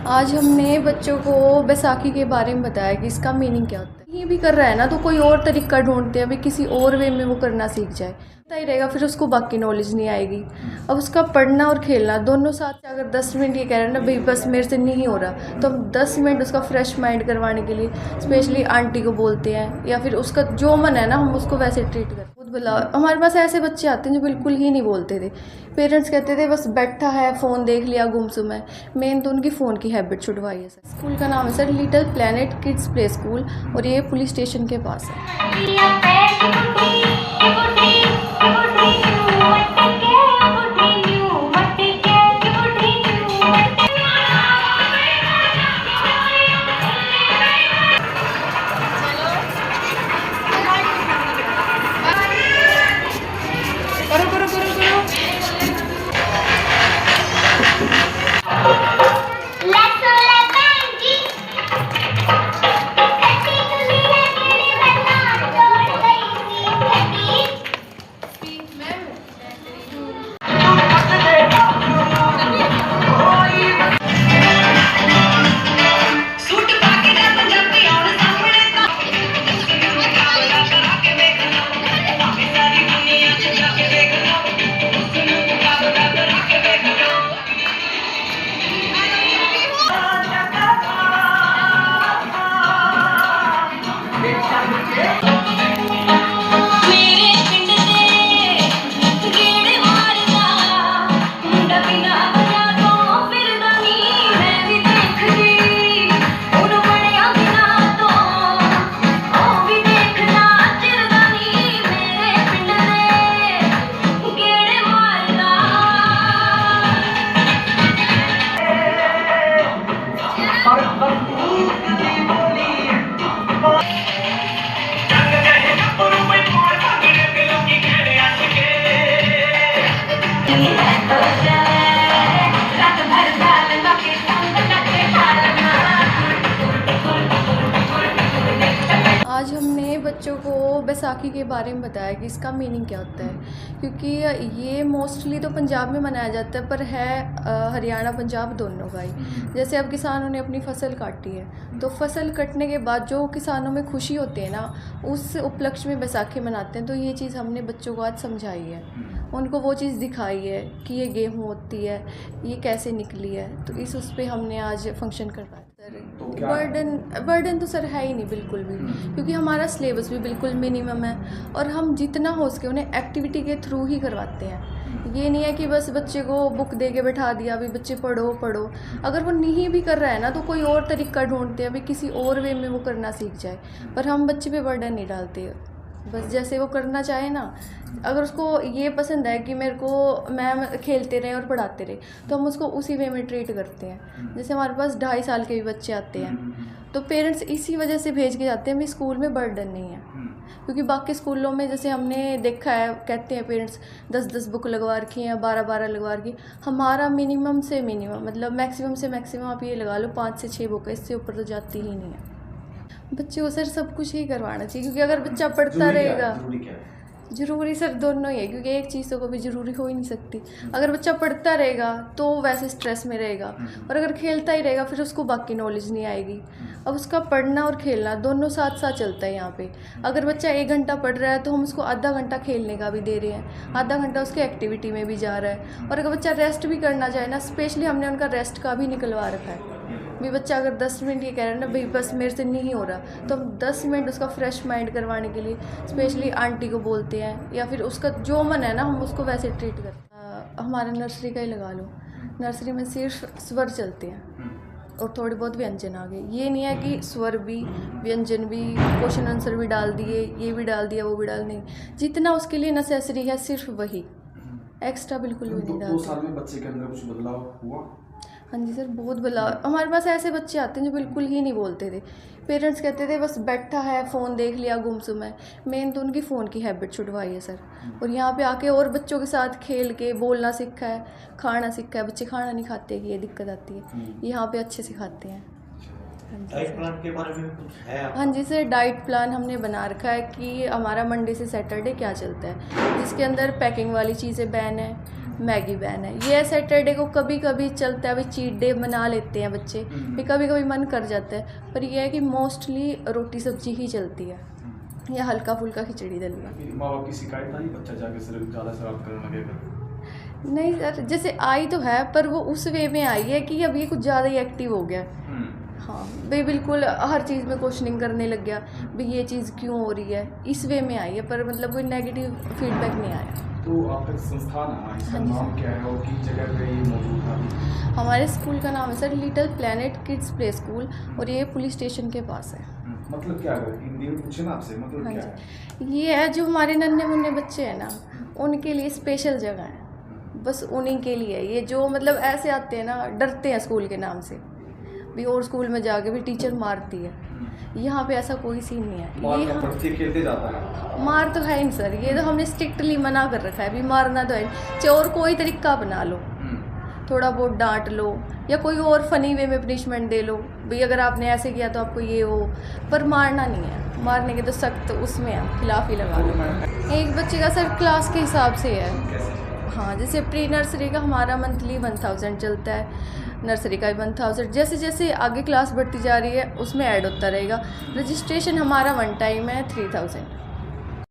आज हमने बच्चों को बैसाखी के बारे में बताया कि इसका मीनिंग क्या होता है। ये भी कर रहा है ना तो कोई और तरीका ढूंढते हैं, अभी किसी और वे में वो करना सीख जाए, पता ही रहेगा, फिर उसको बाकी नॉलेज नहीं आएगी। अब उसका पढ़ना और खेलना दोनों साथ, अगर 10 मिनट ये कह रहे हैं ना भाई बस मेरे से नहीं हो रहा, तो हम 10 मिनट उसका फ्रेश माइंड करवाने के लिए स्पेशली आंटी को बोलते हैं, या फिर उसका जो मन है ना हम उसको वैसे ट्रीट करते हैं। खुद बोला, हमारे पास ऐसे बच्चे आते हैं जो बिल्कुल ही नहीं बोलते थे। पेरेंट्स कहते थे बस बैठा है, फ़ोन देख लिया, गुमसुम है। मेन तो उनकी फ़ोन की हैबिट छुड़वाई है सर। स्कूल का नाम है sir little planet kids play school, और ये पुलिस स्टेशन के पास है। आज हमने बच्चों को बैसाखी के बारे में बताया कि इसका मीनिंग क्या होता है, क्योंकि ये मोस्टली तो पंजाब में मनाया जाता है, पर है हरियाणा पंजाब दोनों का ही। जैसे अब किसानों ने अपनी फसल काटी है, तो फसल कटने के बाद जो किसानों में खुशी होती है ना, उस उपलक्ष्य में बैसाखी मनाते हैं। तो ये चीज़ हमने बच्चों को आज समझाई है, उनको वो चीज़ दिखाई है कि ये गेहूँ होती है, ये कैसे निकली है। तो इस उस पर हमने आज फंक्शन करवाया। बर्डन तो सर है ही नहीं बिल्कुल भी, क्योंकि हमारा सिलेबस भी बिल्कुल मिनिमम है, और हम जितना हो सके उन्हें एक्टिविटी के थ्रू ही करवाते हैं। ये नहीं है कि बस बच्चे को बुक दे के बैठा दिया, अभी बच्चे पढ़ो पढ़ो। अगर वो नहीं भी कर रहा है ना तो कोई और तरीका ढूंढते हैं, अभी किसी और वे में वो करना सीख जाए, पर हम बच्चे पे बर्डन नहीं डालते। बस जैसे वो करना चाहे ना, अगर उसको ये पसंद है कि मेरे को मैम खेलते रहे और पढ़ाते रहे, तो हम उसको उसी वे में ट्रीट करते हैं। जैसे हमारे पास 2.5 साल के भी बच्चे आते हैं, तो पेरेंट्स इसी वजह से भेज के जाते हैं, भी स्कूल में बर्डन नहीं है। क्योंकि बाकी स्कूलों में जैसे हमने देखा है, कहते हैं पेरेंट्स 10-10 बुक लगवा रखी हैं, 12-12 लगवा रखी। हमारा मिनिमम से मिनिमम, मतलब मैक्सिमम से मैक्सिमम आप ये लगा लो 5 से 6 बुक है, इससे ऊपर तो जाती ही नहीं है। बच्चे को सर सब कुछ ही करवाना चाहिए, क्योंकि अगर बच्चा पढ़ता रहेगा, ज़रूरी सर दोनों ही है, क्योंकि एक चीज़ तो कभी ज़रूरी हो ही नहीं सकती। अगर बच्चा पढ़ता रहेगा तो वैसे स्ट्रेस में रहेगा, और अगर खेलता ही रहेगा फिर उसको बाकी नॉलेज नहीं आएगी। अब उसका पढ़ना और खेलना दोनों साथ साथ चलता है यहाँ पे। अगर बच्चा 1 घंटा पढ़ रहा है तो हम उसको आधा घंटा खेलने का भी दे रहे हैं, आधा घंटा उसके एक्टिविटी में भी जा रहा है। और अगर बच्चा रेस्ट भी करना चाहे ना, स्पेशली हमने उनका रेस्ट का भी निकलवा रखा है। भी बच्चा अगर 10 मिनट ये कह रहा है ना भाई बस मेरे से नहीं हो रहा, तो हम 10 मिनट उसका फ्रेश माइंड करवाने के लिए स्पेशली आंटी को बोलते हैं, या फिर उसका जो मन है ना हम उसको वैसे ट्रीट करते हैं। हमारा नर्सरी का ही लगा लो, नर्सरी में सिर्फ स्वर चलते हैं और थोड़ी बहुत व्यंजन आ गए। ये नहीं है कि स्वर भी, व्यंजन भी, क्वेश्चन आंसर भी डाल दिए, ये भी डाल दिया, वो भी डाल, नहीं। जितना उसके लिए नेसेसरी है सिर्फ वही, एक्स्ट्रा बिल्कुल भी नहीं डालते। 2 साल में बच्चे के अंदर कुछ बदलाव हुआ? हाँ जी सर, बहुत बदलाव। हमारे पास ऐसे बच्चे आते हैं जो बिल्कुल ही नहीं बोलते थे। पेरेंट्स कहते थे बस बैठा है, फ़ोन देख लिया, गुमसुम है। मेन तो उनकी फ़ोन की हैबिट छुड़वाई है सर, और यहाँ पे आके और बच्चों के साथ खेल के बोलना सीखा है, खाना सीखा है। बच्चे खाना नहीं खाते, ये दिक्कत आती है। यहाँ पे अच्छे से खाते हैं। डाइट प्लान के बारे में कुछ है आपका? हाँ जी सर, डाइट प्लान हमने बना रखा है कि हमारा मंडे से सैटरडे क्या चलता है, जिसके अंदर पैकिंग वाली चीज़ें बैन है, मैगी बैन है। ये सैटरडे को कभी कभी चलता है, अभी चीट डे बना लेते हैं बच्चे, फिर कभी कभी मन कर जाता है, पर यह है कि मोस्टली रोटी सब्जी ही चलती है या हल्का फुल्का खिचड़ी दलिया। माँ बाप की शिकायत आई बच्चा जाके सिर्फ ज़्यादा शरारत करने लगेगा? नहीं सर, जैसे आई तो है पर वो उस वे में आई है कि अब ये कुछ ज़्यादा ही एक्टिव हो गया। हाँ भाई, बिल्कुल हर चीज़ में क्वेश्चनिंग करने लग गया, भाई ये चीज़ क्यों हो रही है, इस वे में आई है, पर मतलब कोई नेगेटिव फीडबैक नहीं आया। तो आपका संस्थान है, इसका नाम क्या है और किस जगह पे ये मौजूद है? हमारे स्कूल का नाम है sir little planet kids play school, और ये पुलिस स्टेशन के पास है। मतलब क्या है, हिंदी में पूछे ना आपसे, मतलब हाँ क्या है? जी, ये है जो हमारे नन्हे मुन्ने बच्चे हैं ना, उनके लिए स्पेशल जगह है, बस उन्हीं के लिए। ये जो मतलब ऐसे आते हैं ना, डरते हैं स्कूल के नाम से भी, और स्कूल में जाके भी टीचर मारती है, यहाँ पे ऐसा कोई सीन नहीं है। ये हम खेलते जाता है, मार तो है नहीं सर, ये तो हमने स्ट्रिक्टली मना कर रखा है, भी मारना तो है नहीं, चाहे और कोई तरीका अपना लो, थोड़ा बहुत डांट लो या कोई और फनी वे में पनिशमेंट दे लो, भाई अगर आपने ऐसे किया तो आपको ये हो, पर मारना नहीं है। मारने के तो सख्त उसमें है, खिलाफ ही लगा लो। एक बच्चे का सर क्लास के हिसाब से है। हाँ, जैसे प्री नर्सरी का हमारा मंथली 1000 चलता है, नर्सरी का भी 1000, जैसे जैसे आगे क्लास बढ़ती जा रही है उसमें ऐड होता रहेगा। रजिस्ट्रेशन हमारा वन टाइम है 3000।